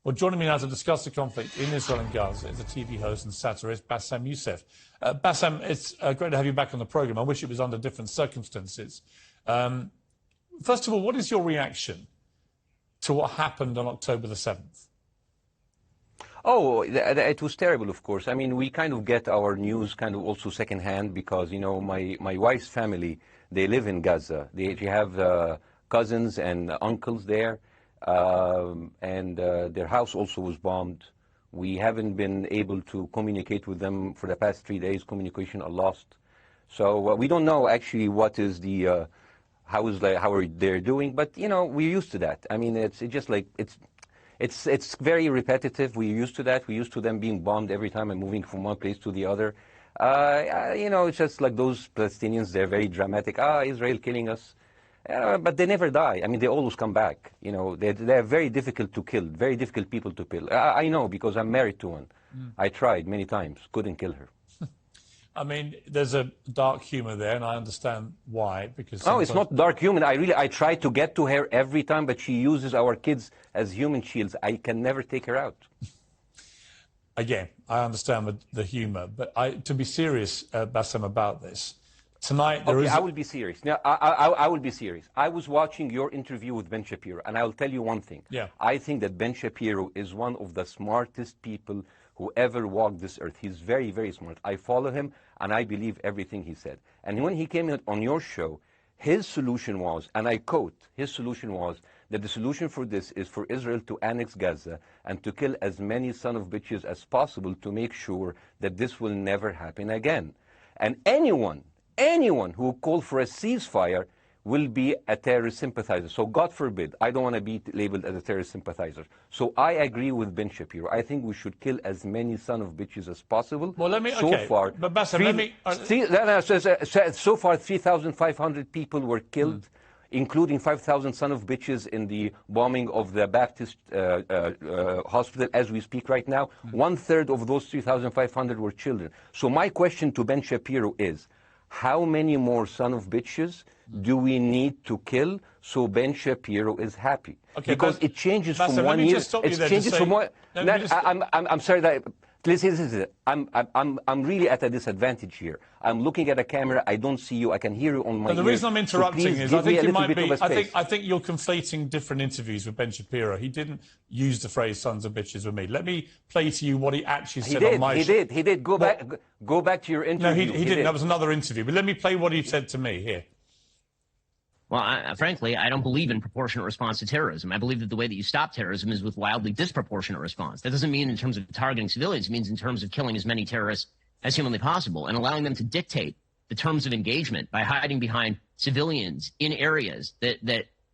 Well, joining me now to discuss the conflict in Israel and Gaza is a TV host and satirist, Bassem Youssef. Bassem, it's great to have you back on the programme. I wish it was under different circumstances. First of all, what is your reaction to what happened on October the 7th? Oh, it was terrible, of course. I mean, we kind of get our news kind of also secondhand because, you know, my wife's family, they live in Gaza. They have cousins and uncles there. And their house also was bombed. We haven't been able to communicate with them for the past 3 days. Communication are lost. So we don't know actually what is the how are they doing. But you know, we're used to that. I mean, it's just like it's very repetitive. We're used to that. We're used to them being bombed every time and moving from one place to the other. You know, it's just like those Palestinians. They're very dramatic. Israel killing us. But they never die. I mean, they always come back. You know, they're very difficult to kill, very difficult people to kill. I know because I'm married to one. I tried many times, couldn't kill her. I mean, there's a dark humor there, and I understand why. Because no, it's not dark humor. I try to get to her every time, but she uses our kids as human shields. I can never take her out. Again, I understand the humor, but to be serious, Bassem, about this. Tonight, I will be serious. Now, I will be serious. I was watching your interview with Ben Shapiro, and I will tell you one thing. Yeah. I think that Ben Shapiro is one of the smartest people who ever walked this earth. He's very, very smart. I follow him, and I believe everything he said. And when he came on your show, his solution was, and I quote, his solution was that the solution for this is for Israel to annex Gaza and to kill as many son of bitches as possible to make sure that this will never happen again. And anyone who called for a ceasefire will be a terrorist sympathizer. So God forbid, I don't want to be labeled as a terrorist sympathizer. So I agree with Ben Shapiro. I think we should kill as many son of bitches as possible. Well, let me, so okay, far, but Bassem, let me... so far, 3,500 people were killed, including 5,000 son of bitches in the bombing of the Baptist hospital as we speak right now. 1/3 of those 3,500 were children. So my question to Ben Shapiro is, how many more son of bitches do we need to kill so Ben Shapiro is happy? Okay, because it changes Bassem, from 1 year. It changes from one. I'm sorry that. Listen, I'm really at a disadvantage here. I'm looking at a camera. I don't see you. I can hear you on my ears. The reason I'm interrupting so is I think you might be. I think you're conflating different interviews with Ben Shapiro. He didn't use the phrase "sons of bitches" with me. Let me play to you what he actually said on my show. He did. Go back to your interview. No, he didn't. That was another interview. But let me play what he said to me here. Well, frankly, I don't believe in proportionate response to terrorism. I believe that the way that you stop terrorism is with wildly disproportionate response. That doesn't mean in terms of targeting civilians. It means in terms of killing as many terrorists as humanly possible and allowing them to dictate the terms of engagement by hiding behind civilians in areas that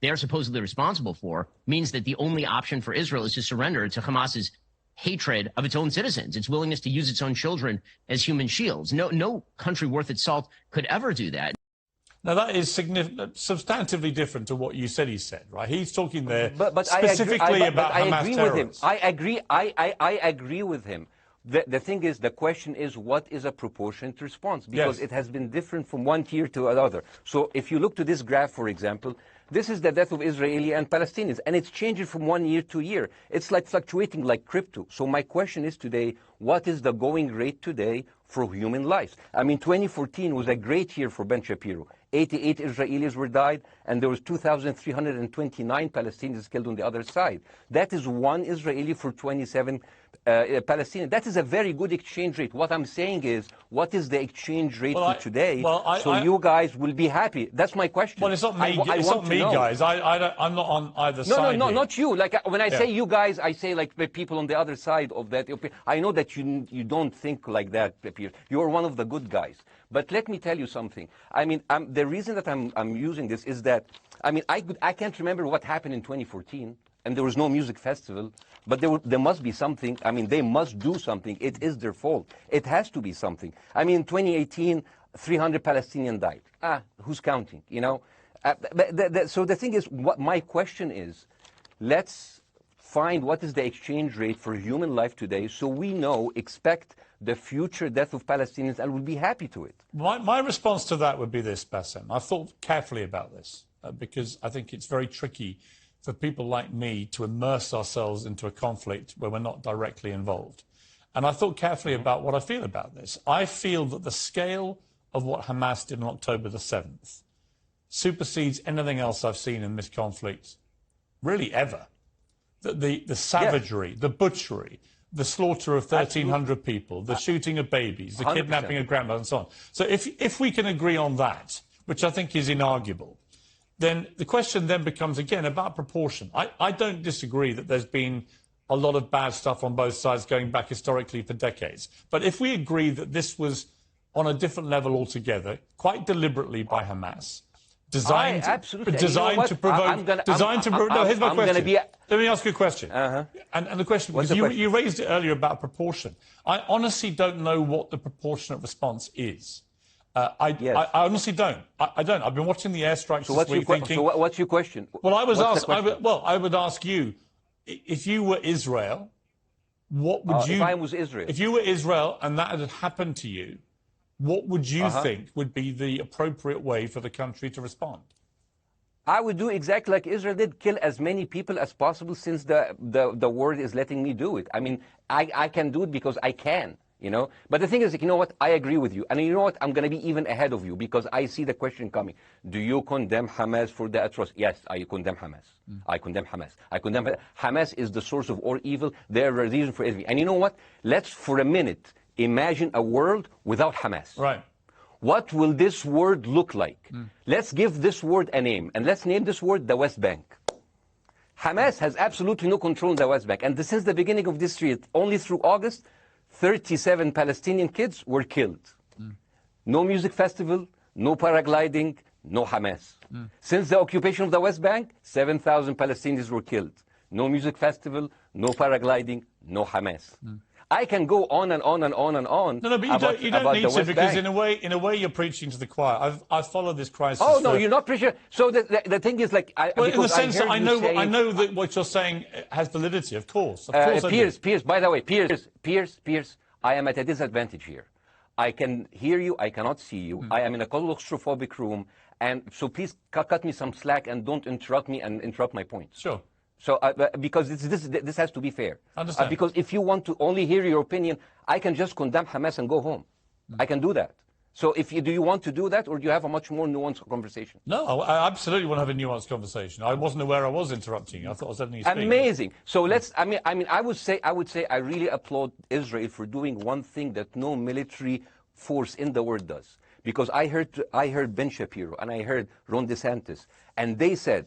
they're supposedly responsible for means that the only option for Israel is to surrender to Hamas's hatred of its own citizens, its willingness to use its own children as human shields. No country worth its salt could ever do that. Now, that is substantively different to what you said he said, right? He's talking there but specifically about Hamas terrorists. I agree with him. The thing is, the question is, what is a proportionate response? Because it has been different from one tier to another. So if you look to this graph, for example, this is the death of Israeli and Palestinians, and it's changing from 1 year to year. It's like fluctuating like crypto. So my question is today, what is the going rate today for human lives? I mean, 2014 was a great year for Ben Shapiro. 88 Israelis were died, and there was 2,329 Palestinians killed on the other side. That is one Israeli for 27 Palestinians. That is a very good exchange rate. What I'm saying is, what is the exchange rate for today? So you guys will be happy. That's my question. Well, it's not me. It's not me, guys. I'm not on either side. No, not you. Like when I say you guys, I say like the people on the other side of that. I know that you don't think like that, Piers. You're one of the good guys. But let me tell you something. I mean, the reason that I'm using this is that, I mean, I can't remember what happened in 2014, and there was no music festival, but there must be something. I mean, they must do something. It is their fault. It has to be something. I mean, 2018, 300 Palestinians died. Who's counting, you know? So the thing is, what my question is, let's find what is the exchange rate for human life today so we know, expect the future death of Palestinians and will be happy to it. My response to that would be this, Bassem. I've thought carefully about this because I think it's very tricky for people like me to immerse ourselves into a conflict where we're not directly involved. And I thought carefully about what I feel about this. I feel that the scale of what Hamas did on October the 7th supersedes anything else I've seen in this conflict, really ever. The savagery, the butchery, the slaughter of 1,300 people, the shooting of babies, the 100%. Kidnapping of grandmothers, and so on. So if we can agree on that, which I think is inarguable, then the question then becomes, again, about proportion. I don't disagree that there's been a lot of bad stuff on both sides going back historically for decades. But if we agree that this was on a different level altogether, quite deliberately by Hamas, designed to provoke... No, here's my question. Let me ask you a question. And the question, because you raised it earlier about proportion. I honestly don't know what the proportionate response is. I honestly don't. I don't. I've been watching the airstrikes this week thinking... So what's your question? Well, I would ask you, if you were Israel, what would you... If I was Israel? If you were Israel and that had happened to you, what would you think would be the appropriate way for the country to respond? I would do exactly like Israel did, kill as many people as possible, since the world is letting me do it. I mean, I can do it because I can, you know. But the thing is, you know what, I agree with you. And you know what, I'm going to be even ahead of you, because I see the question coming. Do you condemn Hamas for the atrocity? Yes, I condemn Hamas. I condemn Hamas. I condemn Hamas is the source of all evil. They're a reason for everything. And you know what? Let's, for a minute, imagine a world without Hamas. Right. What will this word look like? Let's give this word a name, and let's name this word the West Bank. Hamas has absolutely no control in the West Bank, and since the beginning of this year, only through August, 37 Palestinian kids were killed. No music festival, no paragliding, no Hamas. Since the occupation of the West Bank, 7,000 Palestinians were killed. No music festival, no paragliding, no Hamas. I can go on and on and on and on. No, but you don't need to, because in a way you're preaching to the choir. I've followed this crisis. Oh no, you're not preaching. So the thing is, like, well, in the sense that I know that what you're saying has validity. Of course, Piers. By the way, Piers. I am at a disadvantage here. I can hear you. I cannot see you. I am in a claustrophobic room, and so please cut me some slack and don't interrupt me and interrupt my points. Sure. So, because this has to be fair. Understand. Because if you want to only hear your opinion, I can just condemn Hamas and go home. I can do that. So, do you want to do that, or do you have a much more nuanced conversation? No, I absolutely want to have a nuanced conversation. I wasn't aware I was interrupting you. I thought I was letting you speak. Amazing. So let's. I mean, I would say I really applaud Israel for doing one thing that no military force in the world does. Because I heard Ben Shapiro and I heard Ron DeSantis, and they said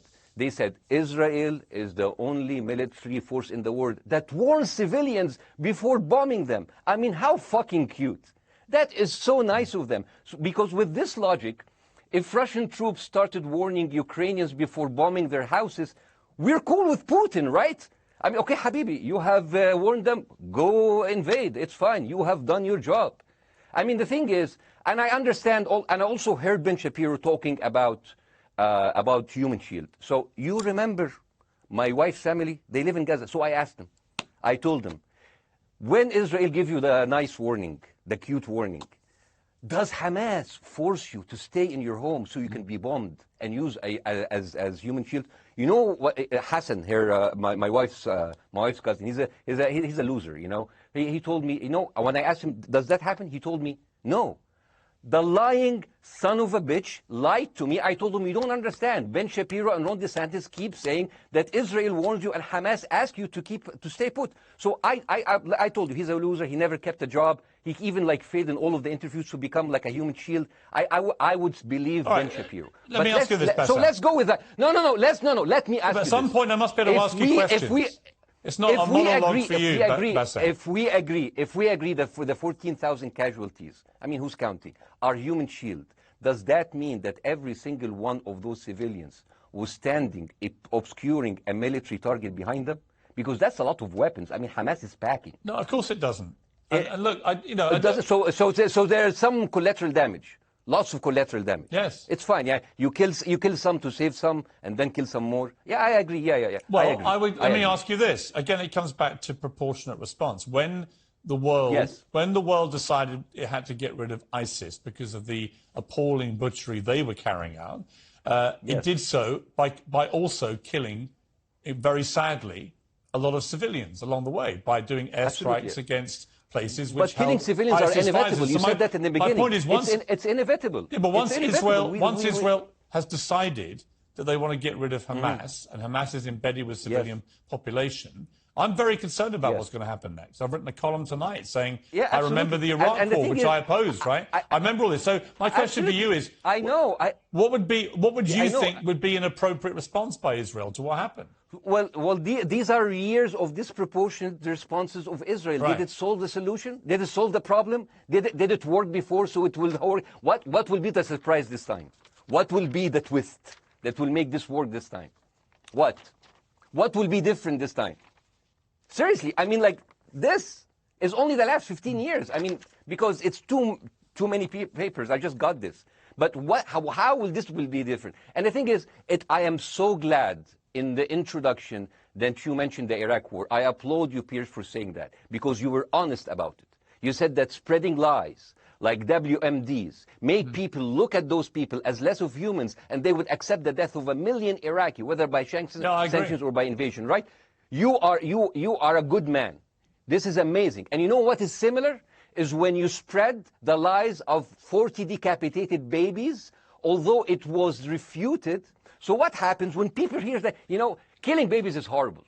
Israel is the only military force in the world that warns civilians before bombing them. I mean, how fucking cute. That is so nice of them. Because with this logic, if Russian troops started warning Ukrainians before bombing their houses, we're cool with Putin, right? I mean, okay, Habibi, you have warned them, go invade. It's fine. You have done your job. I mean, the thing is, and I understand, and I also heard Ben Shapiro talking about Human Shield. So you remember my wife's family, they live in Gaza. So I asked them, I told them, when Israel give you the nice warning, the cute warning, does Hamas force you to stay in your home so you can be bombed and use as Human Shield? You know what, Hassan here, my wife's cousin, he's a loser, you know. He told me, you know, when I asked him, does that happen? He told me, no. The lying son of a bitch lied to me. I told him, you don't understand. Ben Shapiro and Ron DeSantis keep saying that Israel warns you and Hamas asks you to stay put. So I told you, he's a loser. He never kept a job. He even failed in all of the interviews to become like a Human Shield. I would believe Ben Shapiro. Let me ask you this, Bassem. So let's go with that. No. Let me ask you At some point, I must be able to ask you questions. It's not a monologue for you, Bassem. If we agree that for the 14,000 casualties, I mean, who's counting, are Human Shield, does that mean that every single one of those civilians was standing, obscuring a military target behind them? Because that's a lot of weapons. I mean, Hamas is packing. No, of course it doesn't. And look, So there's some collateral damage. Lots of collateral damage. Yes. It's fine, yeah. You kill some to save some, and then kill some more. Yeah, I agree, yeah. Well, let me ask you this. Again, it comes back to proportionate response. When the world decided it had to get rid of ISIS because of the appalling butchery they were carrying out, it did so by also killing very sadly, a lot of civilians along the way by doing airstrikes against places which but killing civilians are inevitable. You said that in the beginning. My point is, it's inevitable. Yeah, but once Israel has decided that they want to get rid of Hamas, and Hamas is embedded with civilian population, I'm very concerned about what's going to happen next. I've written a column tonight saying, I remember the Iraq War, which I opposed, right? I remember all this. So my question to you is, what would you think would be an appropriate response by Israel to what happened? Well, these are years of disproportionate responses of Israel. Right. Did it solve the solution? Did it solve the problem? Did it work before, so it will work? What will be the surprise this time? What will be the twist that will make this work this time? What will be different this time? Seriously, I mean, like, this is only the last 15 years. I mean, because it's too many papers. I just got this. But how will this be different? And the thing is, I am so glad in the introduction that you mentioned the Iraq War. I applaud you, Piers, for saying that, because you were honest about it. You said that spreading lies, like WMDs, made people look at those people as less of humans, and they would accept the death of 1 million Iraqi, whether by sanctions or by invasion, right? You are a good man. This is amazing. And you know what is similar? Is when you spread the lies of 40 decapitated babies, although it was refuted. So what happens when people hear that, killing babies is horrible.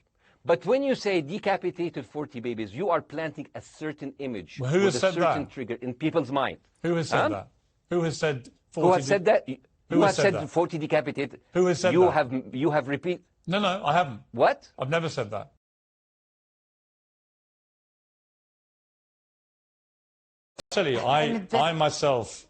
But when you say decapitated 40 babies, you are planting a certain image with a certain trigger in people's mind. Who has said that? Who has said 40? Who has said that? Who has said 40 decapitated? Who has said that? You have repeated. No, I haven't. What? I've never said that. I tell you, I myself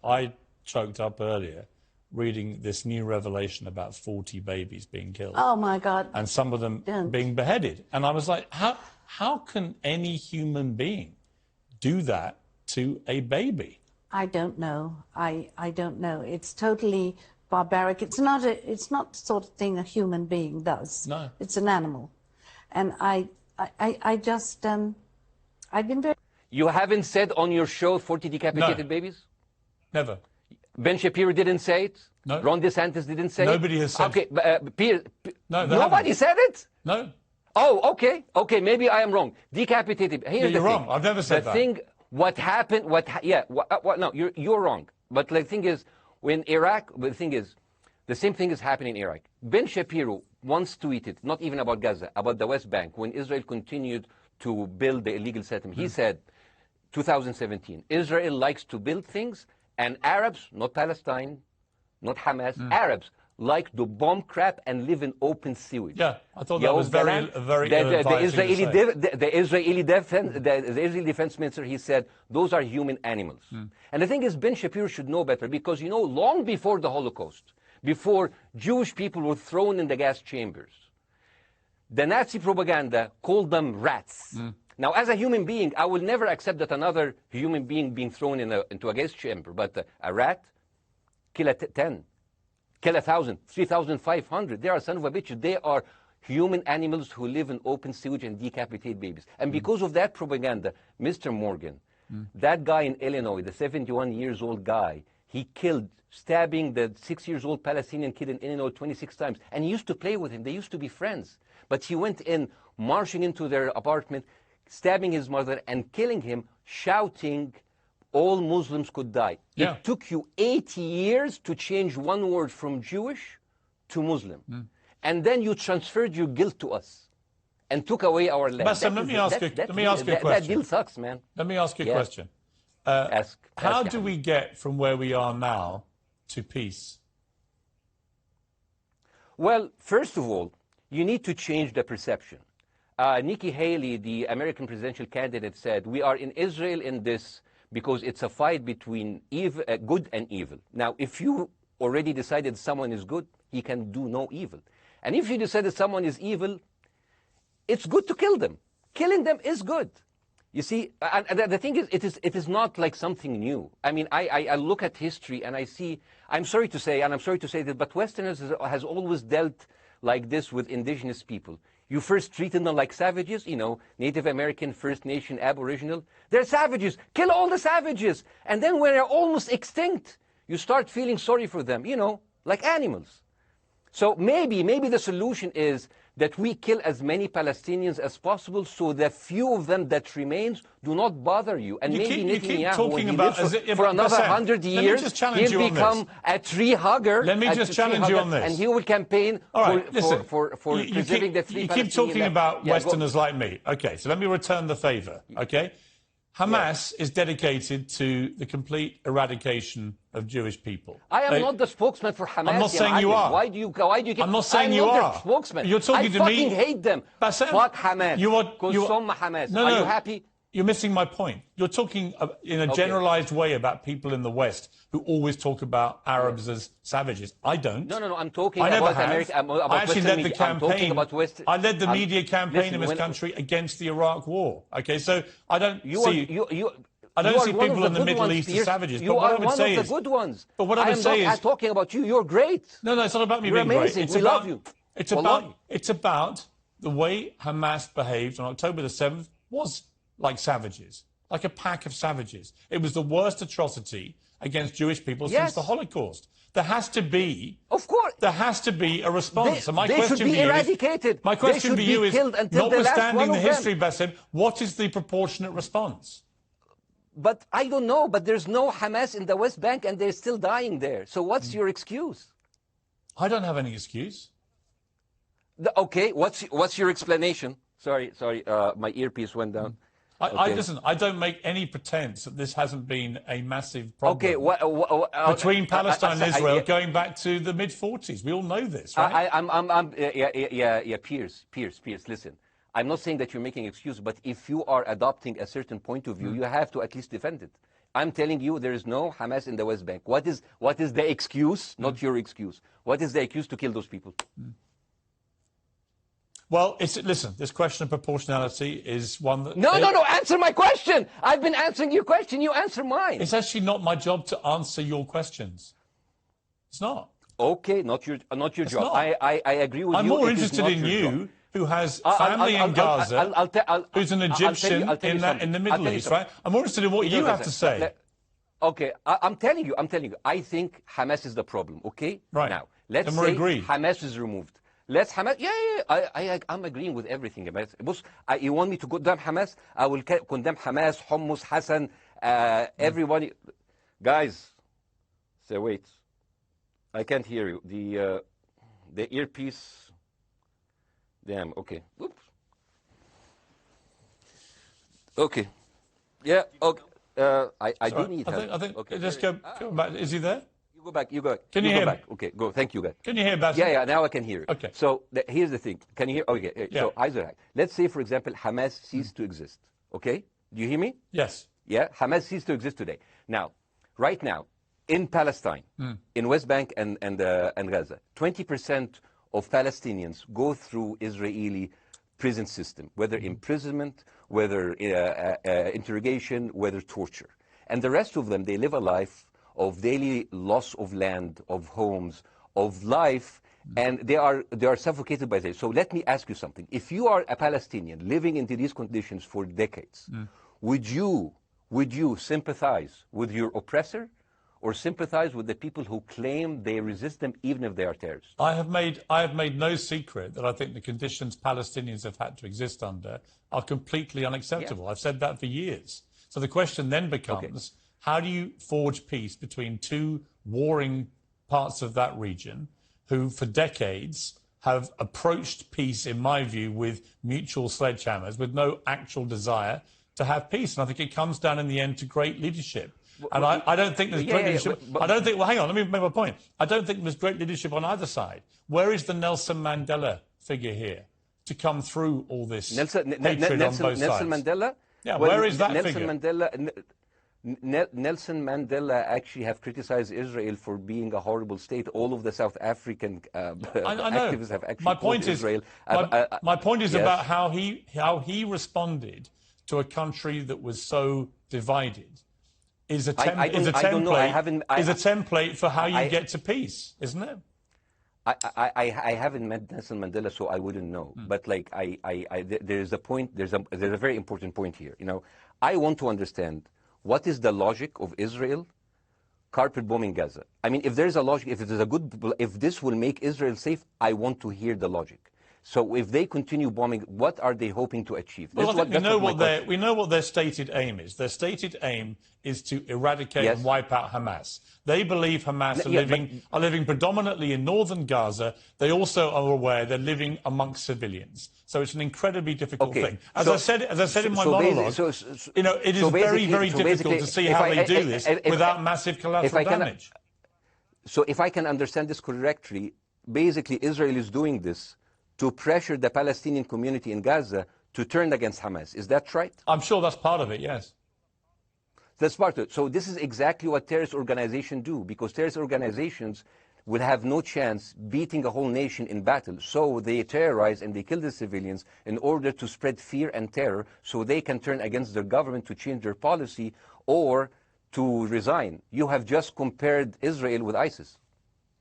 choked up earlier reading this new revelation about 40 babies being killed. Oh, my God. And some of them being beheaded. And I was like, how can any human being do that to a baby? I don't know. I don't know. It's totally barbaric. It's not the sort of thing a human being does. No. It's an animal. And I just, I've been very... You haven't said on your show 40 decapitated babies? Never. Ben Shapiro didn't say it? No. Ron DeSantis didn't say Nobody it? has said it. Okay, Piers, nobody said it? No. Oh, okay, maybe I am wrong. Decapitated. Here's you're wrong. I've never said that. The thing, what happened, no, you're wrong. But the thing is, when Iraq, the thing is, the same thing is happening in Iraq. Ben Shapiro once tweeted, not even about Gaza, about the West Bank, when Israel continued to build the illegal settlement. He said, 2017, Israel likes to build things, and Arabs, not Palestine, not Hamas, Arabs like to bomb crap and live in open sewage. Yeah, I thought that was very the Israeli defense minister, he said, those are human animals. And the thing is, Ben Shapiro should know better, because, long before the Holocaust, before Jewish people were thrown in the gas chambers, the Nazi propaganda called them rats. Now, as a human being, I will never accept that another human being being thrown into a gas chamber, but a rat, kill 10, kill 1,000, 3,500. They are son of a bitch. They are human animals who live in open sewage and decapitate babies. And because of that propaganda, Mr. Morgan, that guy in Illinois, the 71-years-old guy, he killed, stabbing the 6-year-old Palestinian kid in Illinois 26 times. And he used to play with him. They used to be friends. But he went in, marching into their apartment, stabbing his mother and killing him, shouting, all Muslims could die. Yeah. It took you 80 years to change one word from Jewish to Muslim. And then you transferred your guilt to us and took away our land. Bassem, let me ask you a question. That deal sucks, man. Let me ask you a question. How do we get from where we are now to peace? Well, first of all, you need to change the perception. Nikki Haley, the American presidential candidate, said, we are in Israel in this because it's a fight between good and evil. Now, if you already decided someone is good, he can do no evil. And if you decided someone is evil, it's good to kill them. Killing them is good. You see, and the thing is, it is not like something new. I mean, I look at history and I see, I'm sorry to say that, but Westerners has always dealt like this with indigenous people. You first treated them like savages, Native American, First Nation, Aboriginal. They're savages. Kill all the savages. And then when they're almost extinct, you start feeling sorry for them, like animals. So maybe the solution is that we kill as many Palestinians as possible, so the few of them that remains do not bother you. And maybe Netanyahu, when he lives for another 100 years, he'll become a tree hugger. Let me just challenge you on this. And he will campaign for preserving the free Palestinian. You keep talking about Westerners like me. Okay, so let me return the favor, okay? Hamas is dedicated to the complete eradication of Jewish people. I am not the spokesman for Hamas. I'm not saying you are. Why do you get... I'm not saying you are. The spokesman. You're talking to me. I fucking hate them. Bassem, fuck Hamas. Hamas. No, are you happy? You're missing my point. You're talking in a generalized way about people in the West who always talk about Arabs as savages. I don't. No. I'm talking about America. I actually led the campaign. I led the media campaign in this country against the Iraq War. Okay, so I don't see... I don't see people in the Middle East as savages. You are one of the good ones. But what I would say is... I'm talking about you. You're great. No, it's not about me being great. You're amazing. We love you. It's about the way Hamas behaved on October the 7th was like savages, like a pack of savages. It was the worst atrocity against Jewish people since the Holocaust. There has to be, of course, there has to be a response. They should be eradicated. My question for you is, notwithstanding the history, Bassem, what is the proportionate response? But I don't know. But there's no Hamas in the West Bank, and they're still dying there. So what's your excuse? I don't have any excuse. Okay, what's your explanation? Sorry, my earpiece went down. Listen, I don't make any pretense that this hasn't been a massive problem between Palestine and Israel going back to the mid-40s. We all know this, right? Piers, listen. I'm not saying that you're making excuses, but if you are adopting a certain point of view, you have to at least defend it. I'm telling you, there is no Hamas in the West Bank. What is the excuse? Not your excuse. What is the excuse to kill those people? Well, listen, this question of proportionality is one that... No, answer my question! I've been answering your question, you answer mine. It's actually not my job to answer your questions. It's not. Okay, not your job. Not. I agree with you. I'm more interested in you, who has family in Gaza, who's an Egyptian in the Middle East, right? I'm more interested in what you have to say. Okay, I'm telling you. I think Hamas is the problem, okay? Right. Now, let's say Hamas is removed. Let's Hamas. I'm agreeing with everything. You want me to condemn Hamas? I will condemn Hamas, Hummus, Hassan, everybody. Guys, say wait. I can't hear you. The earpiece. Damn. Okay. Oops. Okay. Yeah. Okay. I do need help. I think. Okay. Just go back. Is he there? Go back. Can you hear me? Okay, go. Thank you, guys. Can you hear, Bassem? Yeah, now I can hear you. Okay. So here's the thing. Can you hear? Okay. Yeah. So Isaac, let's say, for example, Hamas ceased to exist. Okay? Do you hear me? Yes. Yeah? Hamas ceased to exist today. Now, right now, in Palestine, in West Bank and Gaza, 20% of Palestinians go through Israeli prison system, whether imprisonment, whether interrogation, whether torture. And the rest of them, they live a life of daily loss of land, of homes, of life, and they are suffocated by this. So let me ask you something. If you are a Palestinian living into these conditions for decades, would you sympathize with your oppressor, or sympathize with the people who claim they resist them even if they are terrorists? I have made no secret that I think the conditions Palestinians have had to exist under are completely unacceptable. I've said that for years. So the question then becomes, how do you forge peace between two warring parts of that region who, for decades, have approached peace, in my view, with mutual sledgehammers, with no actual desire to have peace? And I think it comes down in the end to great leadership. And I don't think there's great leadership. I don't think, well, hang on, let me make my point. I don't think there's great leadership on either side. Where is the Nelson Mandela figure here to come through all this hatred on both sides? Nelson Mandela? Yeah, where is that Nelson figure? Nelson Mandela actually have criticized Israel for being a horrible state. All of the South African activists have actually called Israel. My point is about how he responded to a country that was so divided. Is a template for how you get to peace, isn't it? I haven't met Nelson Mandela, so I wouldn't know. But like there's a point. There's a very important point here. You know, I want to understand what is the logic of Israel carpet bombing Gaza. I mean, if there's a logic, if this will make Israel safe, I want to hear the logic. So if they continue bombing, what are they hoping to achieve? Well, I think we know what their stated aim is. Their stated aim is to eradicate and wipe out Hamas. They believe Hamas are living predominantly in northern Gaza. They also are aware they're living amongst civilians. So it's an incredibly difficult thing. As I said in my monologue, it is very, very difficult to see how they do this without massive collateral damage. So if I can understand this correctly, basically Israel is doing this to pressure the Palestinian community in Gaza to turn against Hamas. Is that right? I'm sure that's part of it, yes. That's part of it. So this is exactly what terrorist organizations do, because terrorist organizations will have no chance beating a whole nation in battle. So they terrorize and they kill the civilians in order to spread fear and terror so they can turn against their government to change their policy or to resign. You have just compared Israel with ISIS.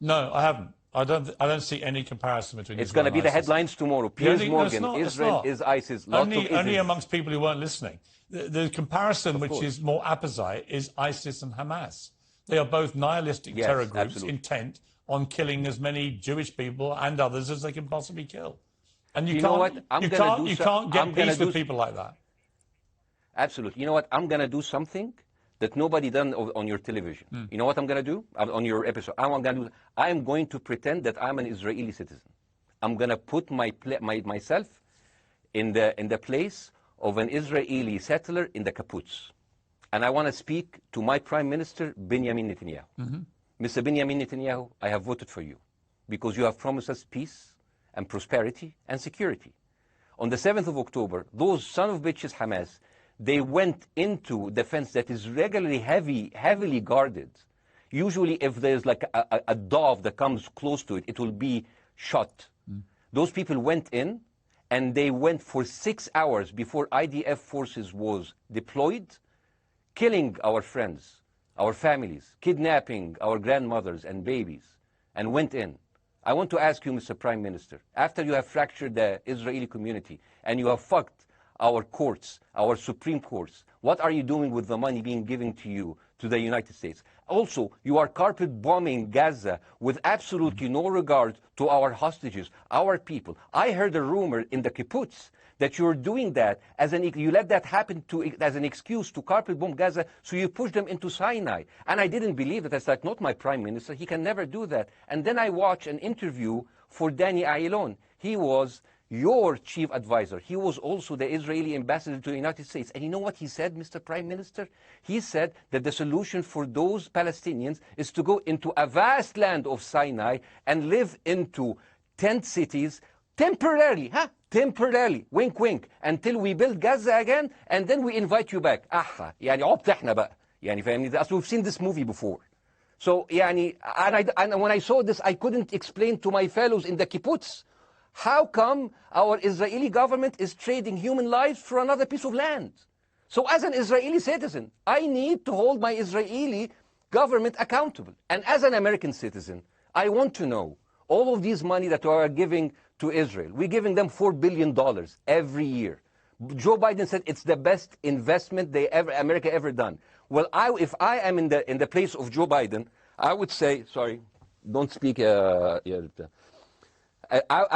No, I haven't. I don't see any comparison between. It's going to be the headlines tomorrow. Piers, Morgan, Israel is ISIS. Only amongst people who weren't listening. The comparison, which is more apposite, is ISIS and Hamas. They are both nihilistic terror groups intent on killing as many Jewish people and others as they can possibly kill. And you can't get peace with people like that. Absolutely. You know what? I'm going to do something that nobody done on your television. You know what I'm going to do on your episode? I'm going to pretend that I'm an Israeli citizen. I'm going to put myself in the place of an Israeli settler in the kibbutz. And I want to speak to my Prime Minister, Benjamin Netanyahu. Mr. Benjamin Netanyahu, I have voted for you because you have promised us peace and prosperity and security. On the 7th of October, those son of bitches Hamas, they went into the fence that is regularly heavily guarded. Usually if there's like a dove that comes close to it, it will be shot. Those people went in and they went for 6 hours before IDF forces was deployed, killing our friends, our families, kidnapping our grandmothers and babies, and went in. I want to ask you, Mr. Prime Minister, after you have fractured the Israeli community and you have fucked our courts, our Supreme Courts, what are you doing with the money being given to you, to the United States? Also, you are carpet bombing Gaza with absolutely no regard to our hostages, our people. I heard a rumor in the kibbutz that you're doing that you let that happen as an excuse to carpet bomb Gaza, so you push them into Sinai. And I didn't believe it. I said, not my Prime Minister, he can never do that. And then I watched an interview for Danny Ayalon. He was your chief advisor. He was also the Israeli ambassador to the United States. And you know what he said, Mr. Prime Minister? He said that the solution for those Palestinians is to go into a vast land of Sinai and live into tent cities temporarily, temporarily, wink wink, until we build Gaza again, and then we invite you back. يعني عبط احنا بقى. يعني فاهمني؟ As we've seen this movie before. So يعني, and when I saw this, I couldn't explain to my fellows in the kibbutz, how come our Israeli government is trading human lives for another piece of land? So as an Israeli citizen, I need to hold my Israeli government accountable. And as an American citizen, I want to know all of these money that we are giving to Israel. We're giving them $4 billion every year. Joe Biden said it's the best investment America ever done. Well, if I am in the place of Joe Biden, I would say, sorry, don't speak. I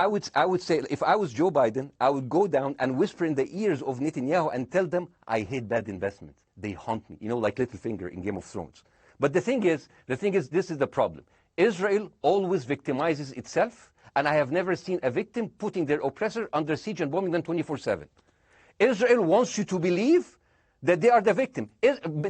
would say, if I was Joe Biden, I would go down and whisper in the ears of Netanyahu and tell them, I hate bad investment. They haunt me, like Littlefinger in Game of Thrones. But the thing is, this is the problem. Israel always victimizes itself, and I have never seen a victim putting their oppressor under siege and bombing them 24/7. Israel wants you to believe that they are the victim.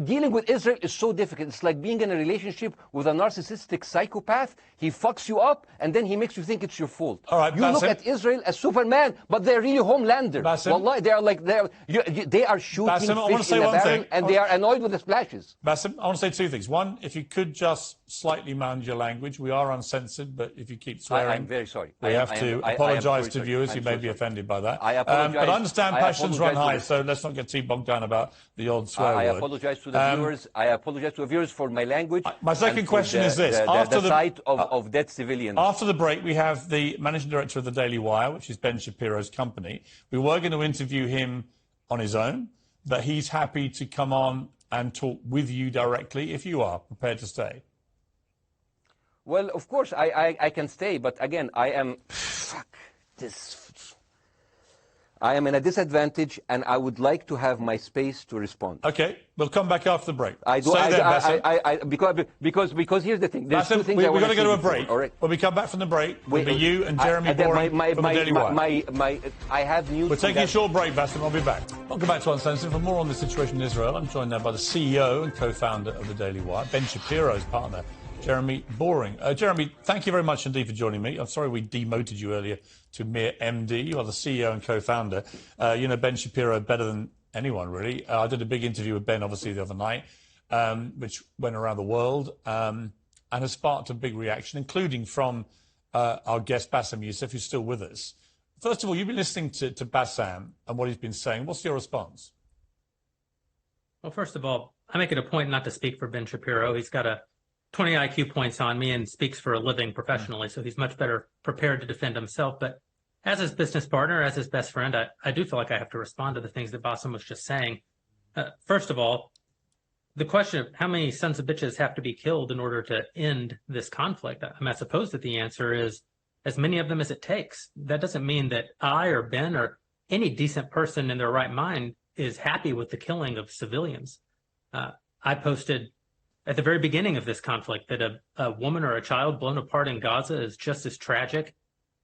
Dealing with Israel is so difficult. It's like being in a relationship with a narcissistic psychopath. He fucks you up, and then he makes you think it's your fault. All right, you Bassem, look at Israel as Superman, but they're really Homelander. Wallahi, they are shooting Bassem, fish in a barrel, and they are annoyed with the splashes. Bassem, I want to say two things. One, if you could just slightly manage your language. We are uncensored, but if you keep swearing... I'm very sorry. We have to apologise to viewers who may be offended by that. I apologize. But I understand passions run high, so let's not get too bogged down about the odd swear word. I apologize to the viewers. I apologize to the viewers for my language. My second question is this. After the sight of dead civilians. After the break, we have the managing director of the Daily Wire, which is Ben Shapiro's company. We were going to interview him on his own, but he's happy to come on and talk with you directly if you are prepared to stay. Well, of course, I can stay, but again, I am... Fuck. This I am in a disadvantage, and I would like to have my space to respond. Okay, we'll come back after the break. Because here's the thing. There's Bassem, two things we're going to go to a break. All right. When we come back from the break, it'll be you and Jeremy Boring from the Daily Wire. I have news. We're taking a short break, Bassem. I'll be back. Welcome back to Uncensored. For more on the situation in Israel, I'm joined now by the CEO and co-founder of the Daily Wire, Ben Shapiro's partner, Jeremy Boring. Jeremy, thank you very much indeed for joining me. I'm sorry we demoted you earlier to mere MD. You are the CEO and co-founder. You know Ben Shapiro better than anyone, really. I did a big interview with Ben, obviously, the other night, which went around the world and has sparked a big reaction, including from our guest, Bassem Youssef, who's still with us. First of all, you've been listening to Bassem and what he's been saying. What's your response? Well, first of all, I make it a point not to speak for Ben Shapiro. He's got a 20 IQ points on me and speaks for a living professionally, so he's much better prepared to defend himself. But as his business partner, as his best friend, I do feel like I have to respond to the things that Bassem was just saying. First of all, the question of how many sons of bitches have to be killed in order to end this conflict, I suppose that the answer is as many of them as it takes. That doesn't mean that I or Ben or any decent person in their right mind is happy with the killing of civilians. I posted at the very beginning of this conflict that a woman or a child blown apart in Gaza is just as tragic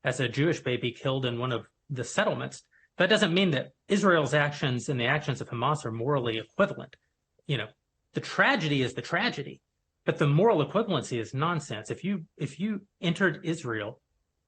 as a Jewish baby killed in one of the settlements. That doesn't mean that Israel's actions and the actions of Hamas are morally equivalent. You know, the tragedy is the tragedy, but the moral equivalency is nonsense. If you entered Israel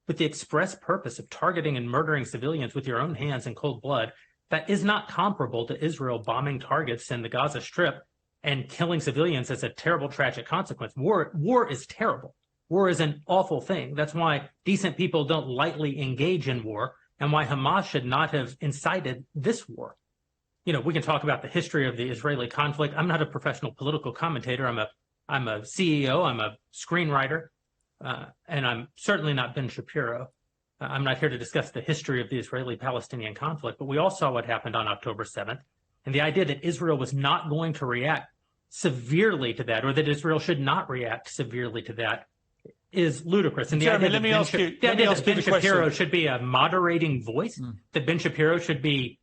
with the express purpose of targeting and murdering civilians with your own hands in cold blood, that is not comparable to Israel bombing targets in the Gaza Strip and killing civilians as a terrible, tragic consequence. War is terrible. War is an awful thing. That's why decent people don't lightly engage in war, and why Hamas should not have incited this war. You know, we can talk about the history of the Israeli conflict. I'm not a professional political commentator. I'm a CEO. I'm a screenwriter, and I'm certainly not Ben Shapiro. I'm not here to discuss the history of the Israeli-Palestinian conflict, but we all saw what happened on October 7th. And the idea that Israel was not going to react severely to that, or that Israel should not react severely to that, is ludicrous. And the Jeremy, idea that Ben Shapiro should be a moderating voice, that Ben Shapiro should be,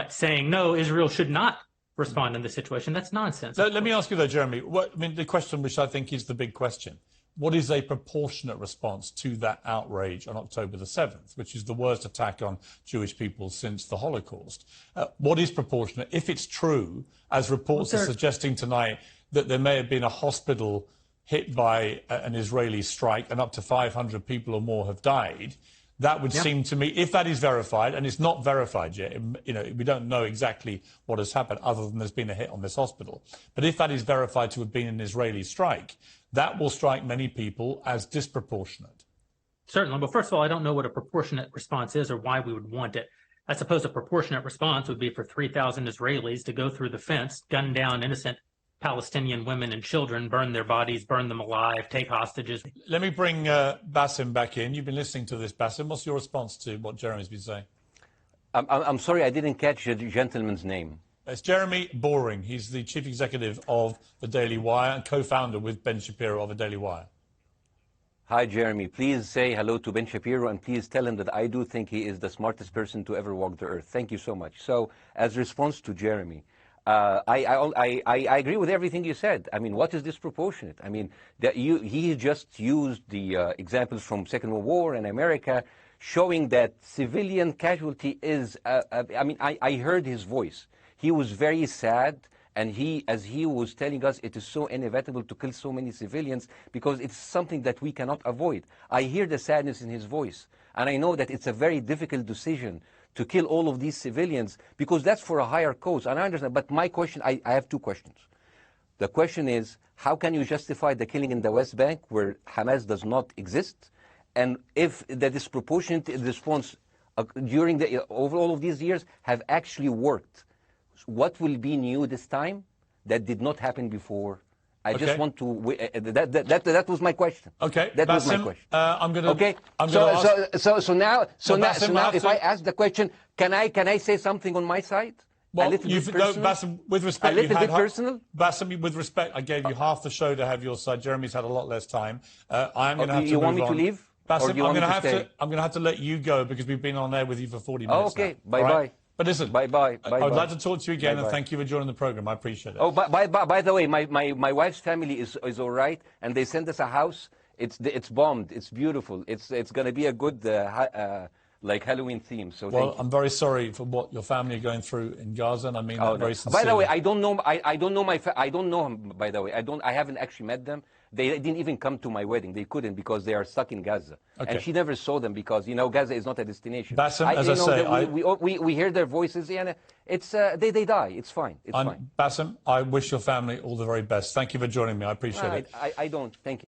saying, no, Israel should not respond in this situation, that's nonsense. Let me ask you, though, Jeremy, the question which I think is the big question. What is a proportionate response to that outrage on October the 7th, which is the worst attack on Jewish people since the Holocaust? What is proportionate? If it's true, as reports are suggesting tonight, that there may have been a hospital hit by an Israeli strike and up to 500 people or more have died, that would seem to me, if that is verified, and it's not verified yet, you know, we don't know exactly what has happened other than there's been a hit on this hospital. But if that is verified to have been an Israeli strike, that will strike many people as disproportionate. Certainly. Well, first of all, I don't know what a proportionate response is or why we would want it. I suppose a proportionate response would be for 3,000 Israelis to go through the fence, gun down innocent Palestinian women and children, burn their bodies, burn them alive, take hostages. Let me bring Bassem back in. You've been listening to this, Bassem. What's your response to what Jeremy's been saying? I'm sorry, I didn't catch the gentleman's name. It's Jeremy Boring. He's the chief executive of the Daily Wire and co-founder with Ben Shapiro of the Daily Wire. Hi, Jeremy. Please say hello to Ben Shapiro, and please tell him that I do think he is the smartest person to ever walk the earth. Thank you so much. So, as a response to Jeremy, I agree with everything you said. I mean, what is disproportionate? I mean, he just used the examples from Second World War and America, showing that civilian casualty is, I mean, I heard his voice. He was very sad, and as he was telling us, it is so inevitable to kill so many civilians because it's something that we cannot avoid. I hear the sadness in his voice, and I know that it's a very difficult decision to kill all of these civilians because that's for a higher cause, and I understand. But my question, I have two questions. The question is, how can you justify the killing in the West Bank where Hamas does not exist? And if the disproportionate response during over all of these years have actually worked, what will be new this time that did not happen before? I just want to. That was my question. Okay, that was my question. I'm going to. Okay. So now, if I ask the question, can I say something on my side? Well, a little bit personal? Bassem, with respect, a little bit personal. Bassem, with respect, I gave you half the show to have your side. Jeremy's had a lot less time. I'm going to have to. You want me to leave? Bassem, I'm going to have to let you go because we've been on there with you for 40 minutes. Okay, now. bye-bye. But listen, Bye-bye. I would like to talk to you again, and thank you for joining the program. I appreciate it. Oh, by the way, my wife's family is all right, and they sent us a house. It's bombed. It's beautiful. It's going to be a good like Halloween theme. So well, I'm very sorry for what your family are going through in Gaza, and I mean that very sincerely. By the way, I don't know. I don't know I don't know him. By the way, I haven't actually met them. They didn't even come to my wedding. They couldn't because they are stuck in Gaza. Okay. And she never saw them because, you know, Gaza is not a destination. Bassem, as I say, we hear their voices and it's, they die. It's fine. It's fine. Bassem, I wish your family all the very best. Thank you for joining me. I appreciate it. I don't. Thank you.